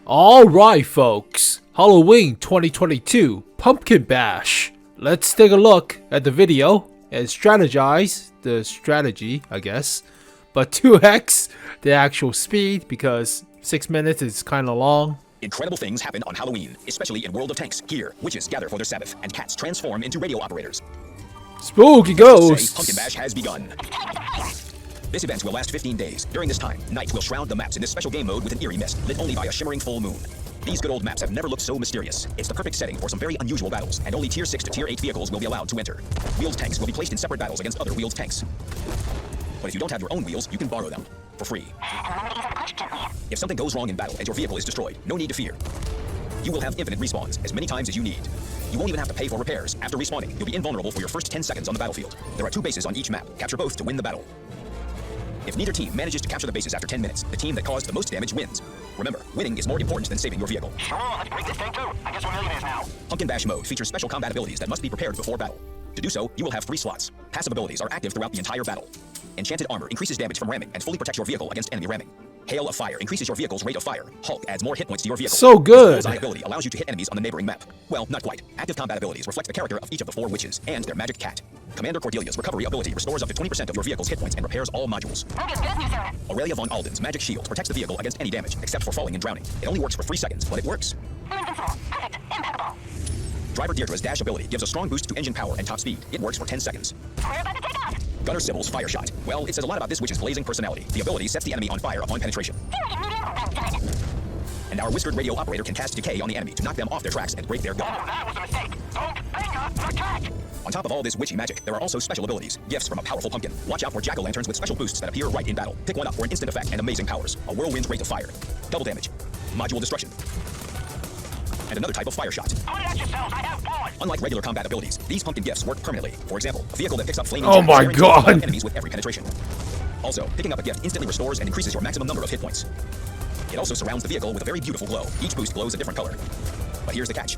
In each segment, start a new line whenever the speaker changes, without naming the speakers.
Alright folks, Halloween 2022 Pumpkin Bash. Let's take a look at the video and strategize the strategy, I guess. But 2x the actual speed because 6 minutes is kinda long.
Incredible things happen on Halloween, especially in World of Tanks. Here, witches gather for their Sabbath, and cats transform into radio operators.
Spooky ghosts!
Pumpkin Bash has begun. This event will last 15 days. During this time, night will shroud the maps in this special game mode with an eerie mist, lit only by a shimmering full moon. These good old maps have never looked so mysterious. It's the perfect setting for some very unusual battles, and only Tier 6 to Tier 8 vehicles will be allowed to enter. Wheeled tanks will be placed in separate battles against other wheeled tanks. But if you don't have your own wheels, you can borrow them. For free. If something goes wrong in battle and your vehicle is destroyed, no need to fear. You will have infinite respawns, as many times as you need. You won't even have to pay for repairs. After respawning, you'll be invulnerable for your first 10 seconds on the battlefield. There are 2 bases on each map. Capture both to win the battle. If neither team manages to capture the bases after 10 minutes, the team that caused the most damage wins. Remember, winning is more important than saving your vehicle.
Let's break this thing too. I guess we're millionaires now.
Pumpkin Bash mode features special combat abilities that must be prepared before battle. To do so, you will have 3 slots. Passive abilities are active throughout the entire battle. Enchanted Armor increases damage from ramming and fully protects your vehicle against enemy ramming. Hail of Fire increases your vehicle's rate of fire. Hulk adds more hit points to your vehicle.
So good!
Bullseye ability allows you to hit enemies on the neighboring map. Well, not quite. Active combat abilities reflect the character of each of the 4 witches and their magic cat. Commander Cordelia's recovery ability restores up to 20% of your vehicle's hit points and repairs all modules. Aurelia von Alden's magic shield protects the vehicle against any damage, except for falling and drowning. It only works for 3 seconds, but it works.
Perfect. Impeccable.
Driver Deirdre's dash ability gives a strong boost to engine power and top speed. It works for 10 seconds.
We're about to take off.
Gunner Sybil's Fire Shot. Well, it says a lot about this witch's blazing personality. The ability sets the enemy on fire upon penetration. And our whiskered radio operator can cast Decay on the enemy to knock them off their tracks and break their gun.
Oh, that was a mistake. Don't attack.
On top of all this witchy magic, there are also special abilities, gifts from a powerful pumpkin. Watch out for jack-o'-lanterns with special boosts that appear right in battle. Pick one up for an instant effect and amazing powers. A whirlwind rate of fire, double damage, module destruction, and another type of fire shot. Unlike regular combat abilities, these pumpkin gifts work permanently. For example, a vehicle that picks up flaming
Oh my god!
enemies with every penetration. Also, picking up a gift instantly restores and increases your maximum number of hit points. It also surrounds the vehicle with a very beautiful glow. Each boost glows a different color. But here's the catch.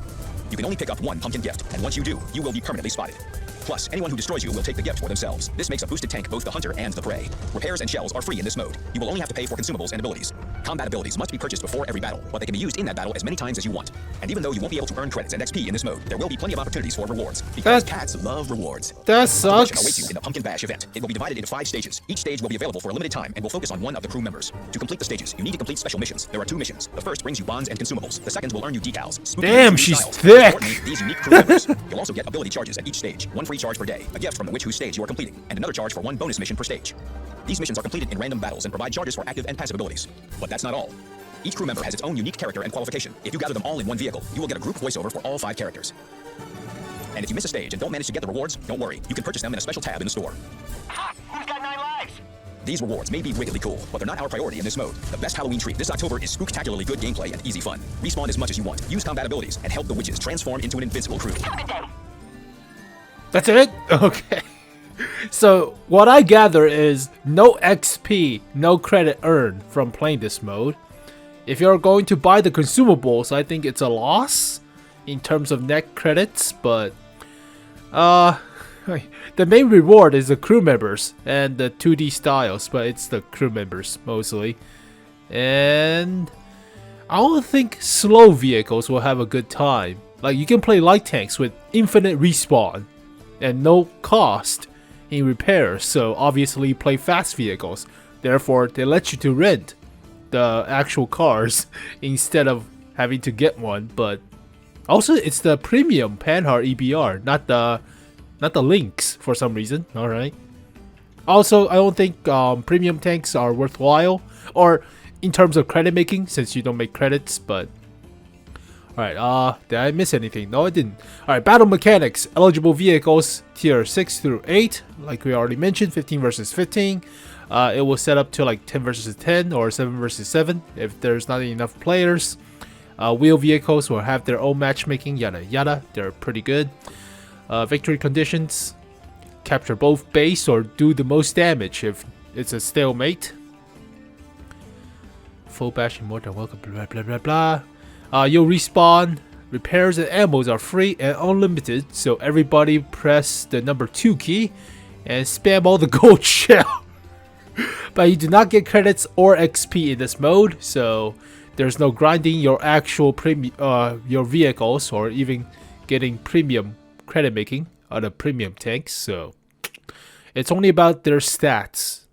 You can only pick up one pumpkin gift, and once you do, you will be permanently spotted. Plus, anyone who destroys you will take the gift for themselves. This makes a boosted tank both the hunter and the prey. Repairs and shells are free in this mode. You will only have to pay for consumables and abilities. Combat abilities must be purchased before every battle, but they can be used in that battle as many times as you want. And even though you won't be able to earn credits and XP in this mode, there will be plenty of opportunities for rewards. Because cats love rewards.
That
Progression awaits you
sucks.
in the Pumpkin Bash event. It will be divided into 5 stages. Each stage will be available for a limited time and will focus on one of the crew members. To complete the stages, you need to complete special missions. There are 2 missions. The first brings you bonds and consumables. The second will earn you decals. Spooky
Damn,
new
she's
styles.
thick.
Importantly, these unique crew members. You'll also get ability charges at each stage. 1 free charge per day, a gift from the witch whose stage you are completing, and another charge for 1 bonus mission per stage. These missions are completed in random battles and provide charges for active and passive abilities. But that's not all. Each crew member has its own unique character and qualification. If you gather them all in one vehicle, you will get a group voiceover for all 5 characters. And if you miss a stage and don't manage to get the rewards, don't worry. You can purchase them in a special tab in the store.
Ha! Who's got 9 lives?
These rewards may be wickedly cool, but they're not our priority in this mode. The best Halloween treat this October is spooktacularly good gameplay and easy fun. Respawn as much as you want, use combat abilities, and help the witches transform into an invincible crew.
Have a good day.
That's it? Okay. So, what I gather is no XP, no credit earned from playing this mode. If you're going to buy the consumables, I think it's a loss in terms of net credits, but the main reward is the crew members and the 2D styles, but it's the crew members mostly. And I don't think slow vehicles will have a good time. Like, you can play light tanks with infinite respawn and no cost in repairs, so obviously you play fast vehicles. Therefore, they let you to rent the actual cars instead of having to get one. But also, it's the premium Panhard EBR, not the links for some reason. All right. Also, I don't think premium tanks are worthwhile, or in terms of credit making, since you don't make credits. But alright, did I miss anything? No, I didn't. Alright, battle mechanics. Eligible vehicles, tier 6 through 8. Like we already mentioned, 15 versus 15. It will set up to like 10 versus 10 or 7 versus 7 if there's not enough players. Wheel vehicles will have their own matchmaking, yada yada. They're pretty good. Victory conditions. Capture both base or do the most damage if it's a stalemate. Full bash, more than welcome, blah blah blah blah. You'll respawn. Repairs and ammos are free and unlimited, so everybody press the number 2 key and spam all the gold shell. But you do not get credits or XP in this mode, so There's no grinding your actual your vehicles or even getting premium credit making on the premium tanks. So it's only about their stats.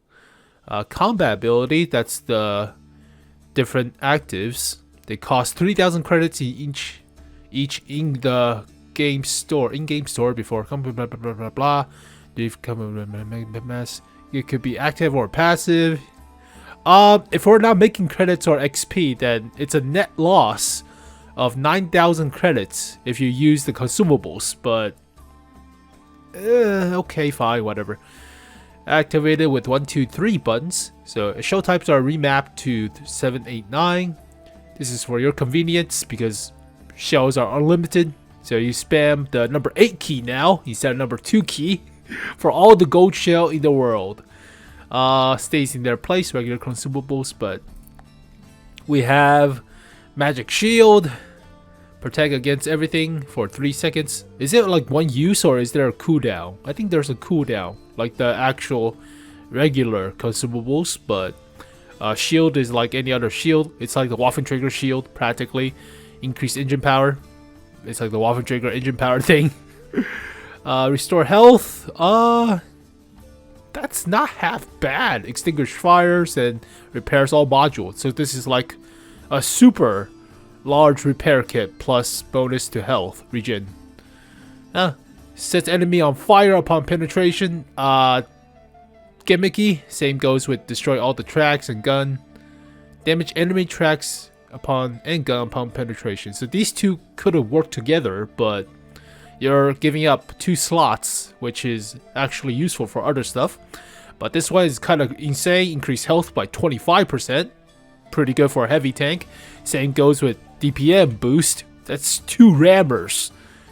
Combat ability, that's the different actives. They cost 3,000 credits each in the in-game store before blah blah blah blah. It could be active or passive. If we're not making credits or XP, then it's a net loss of 9,000 credits if you use the consumables. But okay, fine, whatever. Activated with 1, 2, 3 buttons. So show types are remapped to 7, 8, 9. This is for your convenience because shells are unlimited. So you spam the number 8 key now instead of number 2 key for all the gold shell in the world. Stays in their place, regular consumables, but we have magic shield, protect against everything for 3 seconds. Is it like one use or is there a cooldown? I think there's a cooldown, like the actual regular consumables, but shield is like any other shield. It's like the Waffenträger shield, practically. Increased engine power. It's like the Waffenträger engine power thing. Restore health. That's not half bad. Extinguish fires and repairs all modules. So this is like a super large repair kit plus bonus to health regen. Sets enemy on fire upon penetration. Gimmicky. Same goes with destroy all the tracks and gun. Damage enemy tracks upon and gun upon penetration. So these two could have worked together, but you're giving up 2 slots, which is actually useful for other stuff. But this one is kind of insane. Increase health by 25%. Pretty good for a heavy tank. Same goes with DPM boost. That's 2 rammers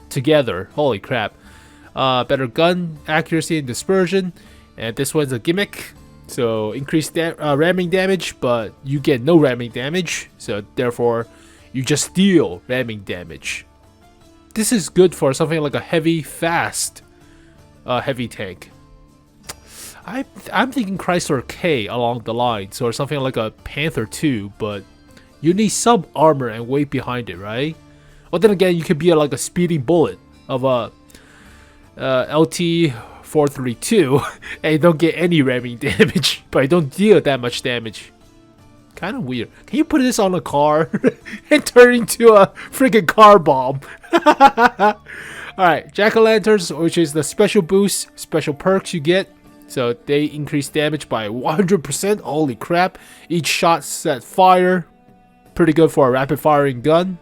together. Holy crap. Better gun accuracy and dispersion. And this one's a gimmick. So increased ramming damage, but you get no ramming damage. So therefore, you just deal ramming damage. This is good for something like a heavy, fast, heavy tank. I'm thinking Chrysler K along the lines, or something like a Panther 2, but you need some armor and weight behind it, right? Well, then again, you could be like a speeding bullet of a LT 432, and you don't get any ramming damage, but you don't deal that much damage. Kind of weird. Can you put this on a car and turn into a freaking car bomb? Alright, jack-o'-lanterns, which is the special boost, special perks you get. So they increase damage by 100%. Holy crap. Each shot set fire. Pretty good for a rapid firing gun.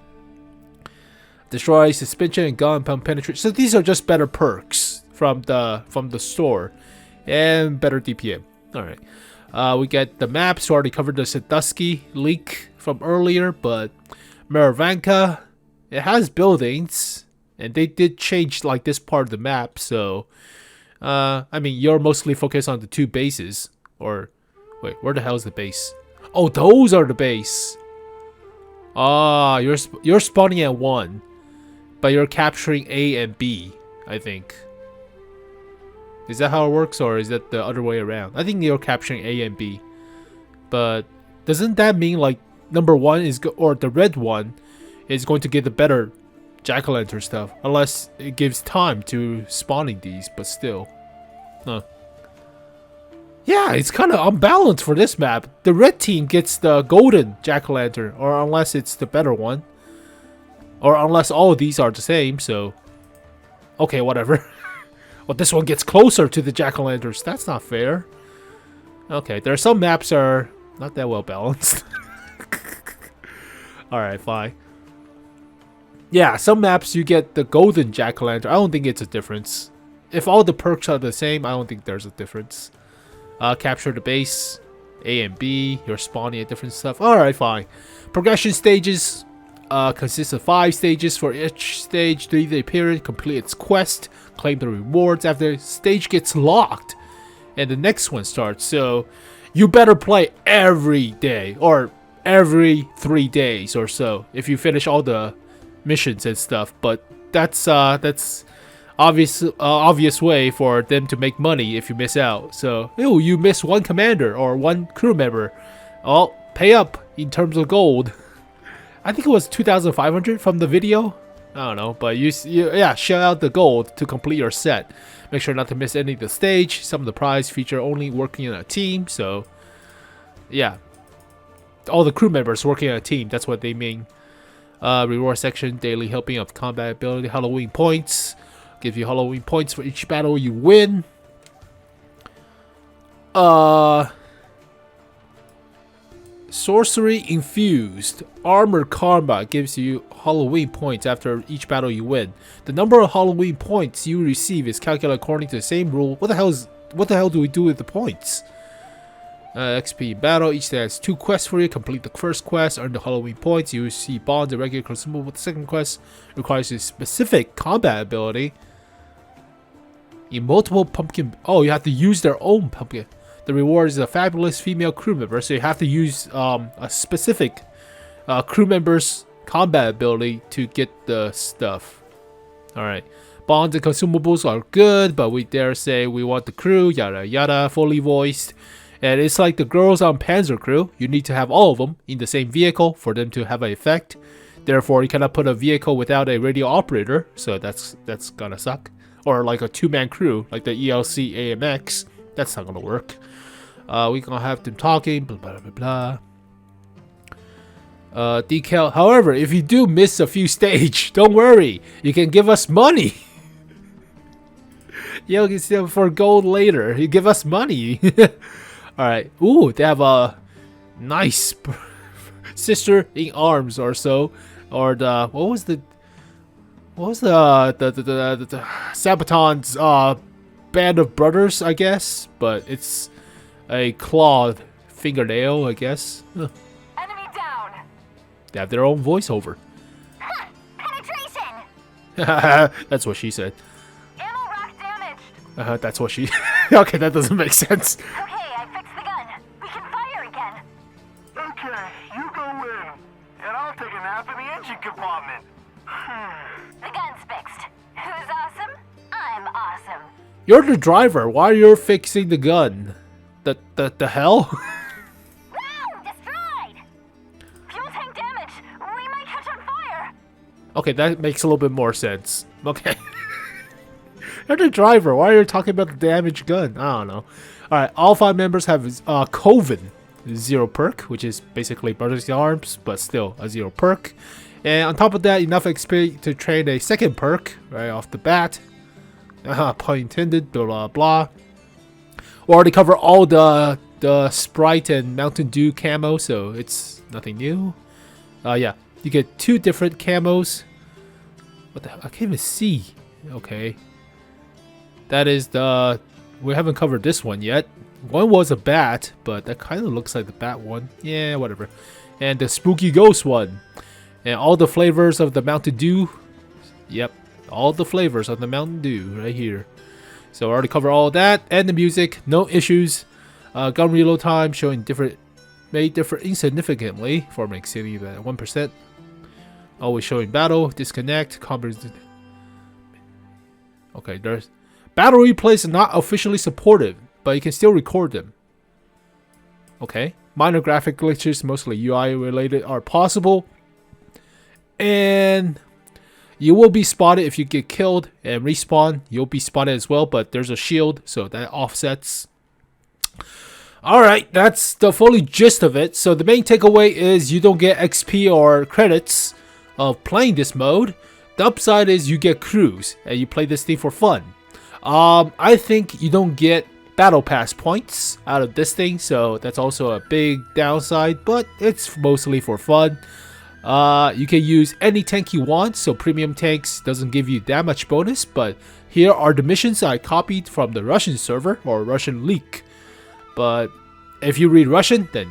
Destroy suspension and gun pump penetration. So these are just better perks from the store. And better DPM. Alright. We get the maps. We already covered the Sandusky leak from earlier, but Maravanka, it has buildings, and they did change like this part of the map. So, I mean, you're mostly focused on the 2 bases. Or wait, where the hell is the base? Oh, those are the base. You're spawning at 1, but you're capturing A and B, I think. Is that how it works, or is that the other way around? I think you're capturing A and B. But doesn't that mean like number 1 is or the red one is going to get the better jack-o'-lantern stuff, unless it gives time to spawning these, but still. Yeah, it's kind of unbalanced for this map. The red team gets the golden jack-o'-lantern, or unless it's the better one. Or unless all of these are the same, so okay, whatever. Well, this one gets closer to the jack-o'-lanterns. That's not fair. Okay, there are some maps are not that well balanced. Alright, fine. Yeah, some maps you get the golden jack-o'-lantern. I don't think it's a difference. If all the perks are the same, I don't think there's a difference. Capture the base. A and B. You're spawning at different stuff. Alright, fine. Progression stages consists of 5 stages. For each stage, 3-day period, complete its quest. Claim the rewards after the stage gets locked. And the next one starts. So, you better play every day. Or every 3 days or so. If you finish all the missions and stuff. But that's obvious way for them to make money if you miss out. So, ew, you miss one commander or one crew member. Well, pay up in terms of gold. I think it was 2,500 from the video. I don't know, but you yeah, shell out the gold to complete your set. Make sure not to miss any of the stage. Some of the prize feature only working in a team, so yeah. All the crew members working in a team, that's what they mean. Reward section, daily helping of combat ability, Halloween points. Give you Halloween points for each battle you win. Sorcery infused armor combat gives you Halloween points after each battle you win. The number of Halloween points you receive is calculated according to the same rule. What the hell do we do with the points? XP battle. Each day has 2 quests for you. Complete the first quest, earn the Halloween points. You receive bonds and regular consumable. The second quest requires a specific combat ability. In multiple pumpkin. Oh, you have to use their own pumpkin. The reward is a fabulous female crew member, so you have to use a specific crew member's combat ability to get the stuff. Alright. Bonds and consumables are good, but we dare say we want the crew, yada yada, fully voiced. And it's like the girls on Panzer Crew. You need to have all of them in the same vehicle for them to have an effect. Therefore, you cannot put a vehicle without a radio operator, so that's gonna suck. Or like a 2-man crew, like the ELC AMX. That's not gonna work. We gonna have them talking, blah blah blah blah. Decal. However, if you do miss a few stage, don't worry. You can give us money. You can still for gold later. You give us money. All right. Ooh, they have a nice sister in arms or so, or the what was the Sabaton's band of brothers, I guess, but it's a clawed fingernail, I guess. Huh.
Enemy down.
They have their own voiceover.
Huh. Penetration.
That's what she said.
Ammo rack damaged.
That's what she. Okay, that doesn't make sense.
Okay, I fixed the gun. We can fire again.
Okay, you go in, and I'll take a nap in the engine compartment.
The gun's fixed. Who's awesome? I'm awesome.
You're the driver. Why are you fixing the gun? The hell?
Wow! Destroyed! Fuel tank damaged. We might catch on fire.
Okay, that makes a little bit more sense. Okay. You're the driver. Why are you talking about the damaged gun? I don't know. Alright, all 5 members have Coven 0 perk, which is basically Brothers in Arms, but still a 0 perk. And on top of that, enough XP to train a second perk right off the bat. Pun intended, blah blah blah. We already covered all the Sprite and Mountain Dew camo, so it's nothing new. Yeah, you get 2 different camos. What the hell? I can't even see. Okay. That is the... We haven't covered this one yet. One was a bat, but that kind of looks like the bat one. Yeah, whatever. And the spooky ghost one. And all the flavors of the Mountain Dew. Yep, all the flavors of the Mountain Dew right here. So I already covered all of that. And the music, no issues. Gun reload time showing different, may differ insignificantly for exceeding the 1%. Always showing battle, disconnect, combat. Okay, there's battle replays are not officially supported, but you can still record them. Okay, minor graphic glitches, mostly UI related, are possible. And you will be spotted if you get killed and respawn. You'll be spotted as well, but there's a shield, so that offsets. Alright, that's the fully gist of it. So the main takeaway is you don't get XP or credits of playing this mode. The upside is you get crews and you play this thing for fun. I think you don't get battle pass points out of this thing, so that's also a big downside, but it's mostly for fun. You can use any tank you want, so premium tanks doesn't give you that much bonus, but here are the missions I copied from the Russian server or Russian leak. But if you read Russian, then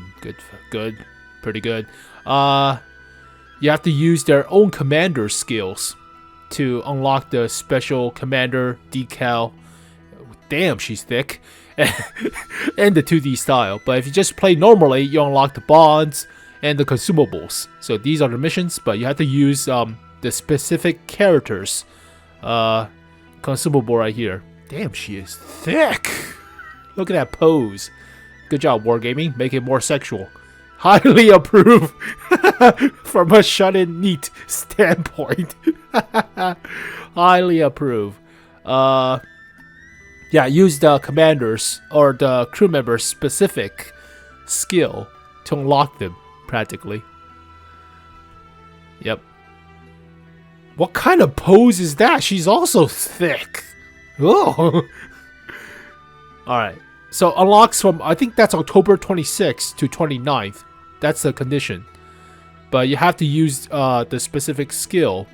good, pretty good. You have to use their own commander skills to unlock the special commander decal. Damn, she's thick. And the 2D style. But if you just play normally, you unlock the bonds and the consumables. So these are the missions, but you have to use the specific characters consumable right here. Damn, she is thick. Look at that pose. Good job, Wargaming. Make it more sexual. Highly approve from a shut-in neat standpoint. Highly approve. Yeah, use the commander's or the crew member's specific skill to unlock them, practically. Yep. What kind of pose is that? She's also thick. Oh. Alright. So unlocks from, I think that's October 26th to 29th. That's the condition. But you have to use the specific skill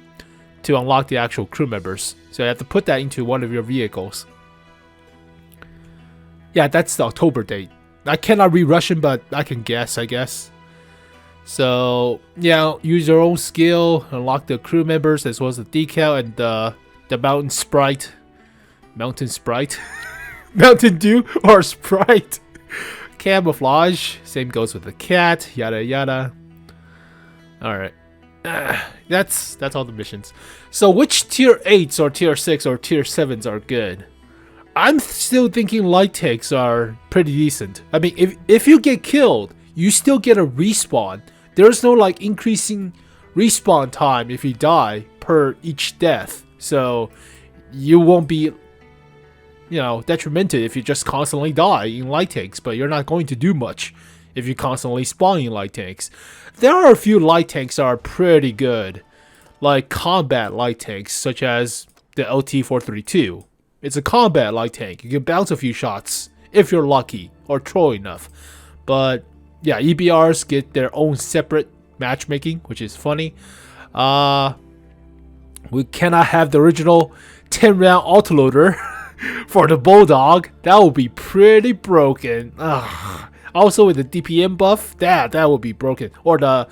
to unlock the actual crew members. So you have to put that into one of your vehicles. Yeah, that's the October date. I cannot read Russian, but I can guess, I guess. So, yeah, use your own skill, unlock the crew members as well as the decal and the mountain sprite. Mountain sprite? Mountain Dew or Sprite. Camouflage. Same goes with the cat. Yada yada. Alright. That's all the missions. So which tier 8s or tier 6 or tier 7s are good? I'm still thinking light tanks are pretty decent. I mean, if you get killed, you still get a respawn. There's no like increasing respawn time if you die per each death. So you won't be, you know, detrimented if you just constantly die in light tanks, but you're not going to do much if you constantly spawn in light tanks. There are a few light tanks that are pretty good, like combat light tanks, such as the LT-432. It's a combat light tank. You can bounce a few shots if you're lucky or troll enough. But yeah, EBRs get their own separate matchmaking, which is funny. We cannot have the original 10-round autoloader for the Bulldog. That would be pretty broken. Also with the DPM buff, that would be broken. Or the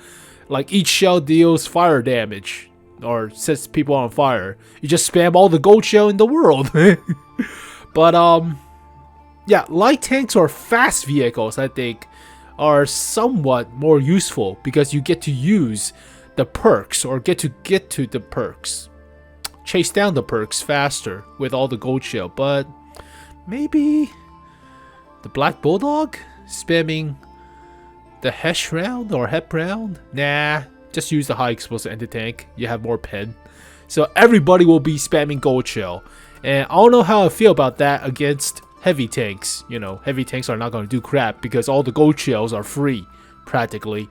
like each shell deals fire damage or sets people on fire. You just spam all the gold shell in the world. But yeah, light tanks or fast vehicles, I think, are somewhat more useful because you get to use the perks or get to the perks. Chase down the perks faster with all the gold shell, but maybe the Black Bulldog spamming the Hesh round or Hep round? Nah, just use the high explosive anti-tank. You have more pen. So everybody will be spamming gold shell. And I don't know how I feel about that against heavy tanks. You know, heavy tanks are not going to do crap because all the gold shells are free, practically.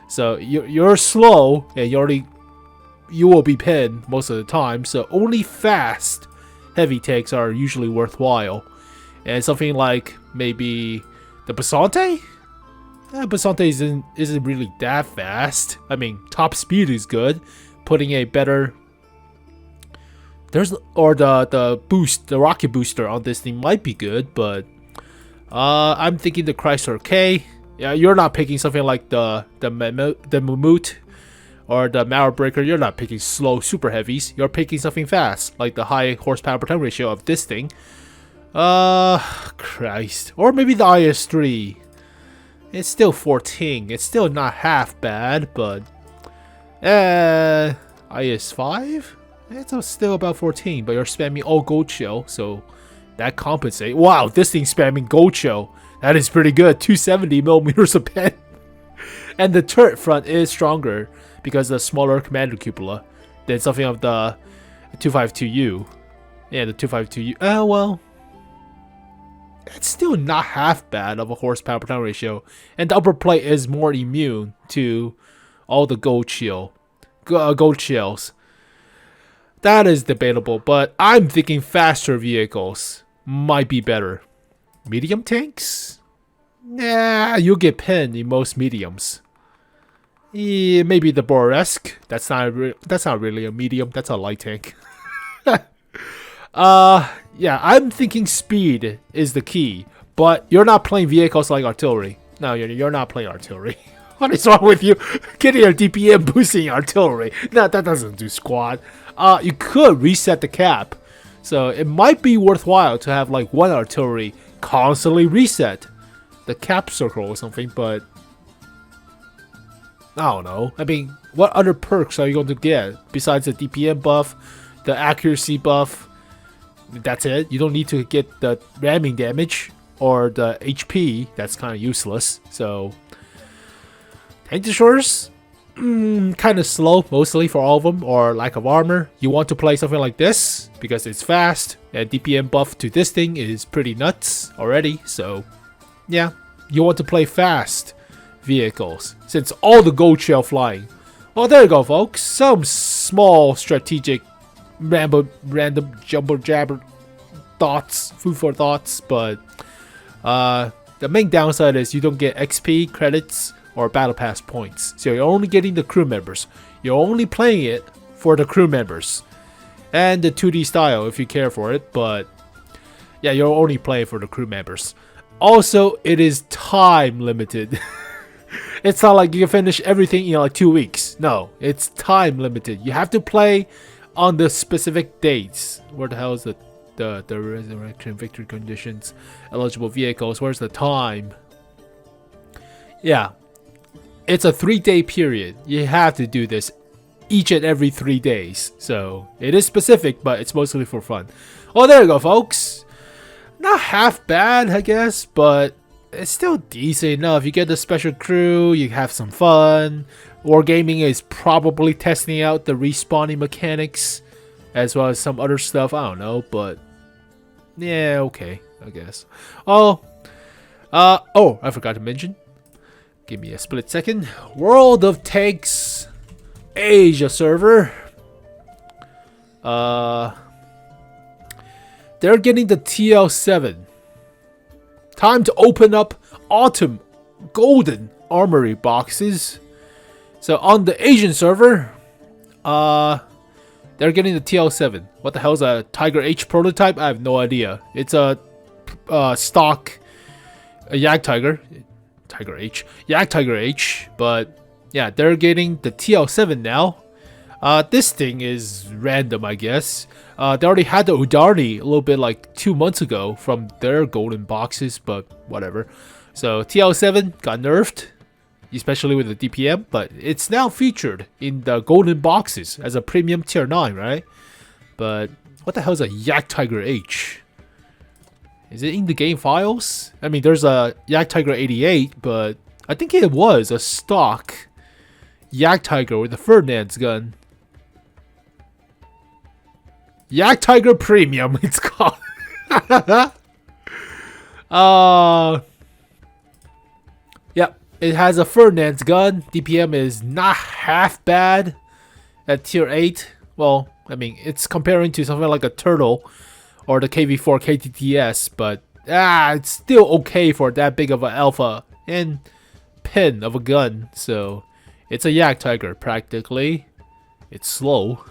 So you're slow and you will be pinned most of the time. So only fast heavy tanks are usually worthwhile. And something like maybe the Basante? Basante isn't really that fast. I mean, top speed is good. Putting a better the boost, the rocket booster on this thing might be good, but I'm thinking the Chrysler K. Yeah, you're not picking something like the Mammoth or the Marrow Breaker. You're not picking slow super heavies. You're picking something fast, like the high horsepower per ton ratio of this thing. Christ. Or maybe the IS-3. It's still 14. It's still not half bad, but IS-5? It's still about 14, but you're spamming all gold shell, so that compensates. Wow, this thing's spamming gold shell. That is pretty good. 270 millimeters of pen. And the turret front is stronger because of the smaller commander cupola than something of the 252U. Yeah, the 252U. Well, it's still not half bad of a horsepower per ton ratio. And the upper plate is more immune to all the gold shells. That is debatable, but I'm thinking faster vehicles might be better. Medium tanks? Nah, you'll get pinned in most mediums. Yeah, maybe the Boresk. That's not really a medium. That's a light tank. Yeah, I'm thinking speed is the key, but you're not playing vehicles like artillery. No, you're not playing artillery. What is wrong with you? Getting a DPM boosting artillery. No, that doesn't do squat. You could reset the cap. So it might be worthwhile to have like one artillery constantly reset the cap circle or something, but I don't know. I mean, what other perks are you going to get besides the DPM buff, the accuracy buff? That's it. You don't need to get the ramming damage or the HP. That's kind of useless. So Tank destroyers, kind of slow mostly for all of them, or lack of armor. You want to play something like this because it's fast, and DPM buff to this thing is pretty nuts already. So yeah, you want to play fast vehicles since all the gold shell flying. Well, there you go, folks. Some small strategic random jumbo jabber thoughts, food for thoughts, but the main downside is you don't get XP credits or battle pass points, so you're only getting the crew members. You're only playing it for the crew members and the 2D style if you care for it, but yeah, you're only playing for the crew members. Also, it is time limited. It's not like you can finish everything in like 2 weeks. No, it's time limited. You have to play on the specific dates. Where the hell is the resurrection victory conditions? Eligible vehicles. Where's the time? Yeah, it's a 3-day period. You have to do this each and every 3 days. So it is specific, but it's mostly for fun. Oh, there you go, folks. Not half bad, I guess, but it's still decent enough. You get the special crew, you have some fun. Wargaming is probably testing out the respawning mechanics as well as some other stuff. I don't know, but yeah, okay, I guess. Oh, I forgot to mention. Give me a split second. World of Tanks Asia server. They're getting the TL7. Time to open up Autumn Golden Armory boxes. So on the Asian server, they're getting the TL7. What the hell is a Tiger H prototype? I have no idea. It's a stock Jagdtiger. Tiger H. Jagdtiger H. But yeah, they're getting the TL7 now. This thing is random, I guess. They already had the Udarni a little bit like 2 months ago from their golden boxes, but whatever. So TL7 got nerfed, especially with the DPM, but it's now featured in the golden boxes as a premium tier 9, right? But what the hell is a Jagdtiger H? Is it in the game files? I mean, there's a Jagdtiger 88, but I think it was a stock Jagdtiger with the Ferdinand's gun. Jagdtiger Premium, it's called. Yep, it has a Ferdinand's gun. DPM is not half bad at tier 8. Well, I mean, it's comparing to something like a Turtle or the KV4 KTTS, but it's still okay for that big of an alpha and pin of a gun. So it's a Jagdtiger practically. It's slow.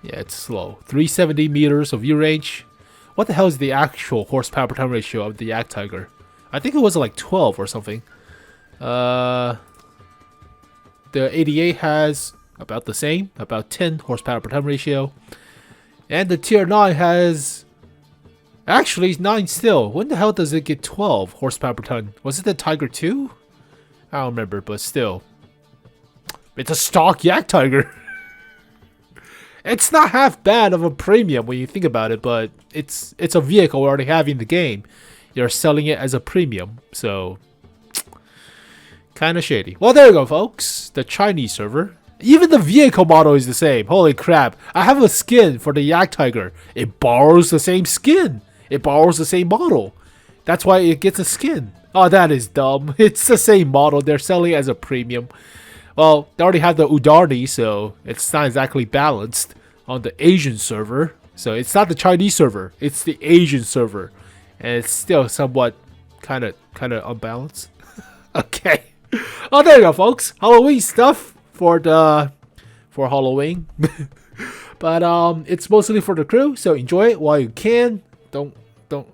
Yeah, it's slow. 370 meters of view range. What the hell is the actual horsepower per ton ratio of the Jagdtiger? I think it was like 12 or something. The 88 has about the same, about 10 horsepower per ton ratio. And the tier 9 has actually 9 still. When the hell does it get 12 horsepower per ton? Was it the Tiger 2? I don't remember, but still. It's a stock Jagdtiger. It's not half bad of a premium when you think about it, but it's a vehicle we already have in the game. You're selling it as a premium, so kind of shady. Well, there you go, folks. The Chinese server. Even the vehicle model is the same. Holy crap. I have a skin for the Jagdtiger. It borrows the same skin. It borrows the same model. That's why it gets a skin. Oh, that is dumb. It's the same model. They're selling it as a premium. Well, they already have the Udarni, so it's not exactly balanced on the Asian server. So it's not the Chinese server, it's the Asian server. And it's still somewhat kind of unbalanced. Okay. Oh, there you go, folks. Halloween stuff for Halloween. But it's mostly for the crew, so enjoy it while you can.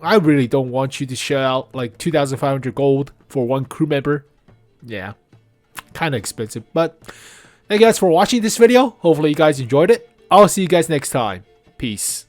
I really don't want you to shell out like 2,500 gold for one crew member. Yeah. Kind of expensive, but thank you guys for watching this video. Hopefully you guys enjoyed it. I'll see you guys next time. Peace.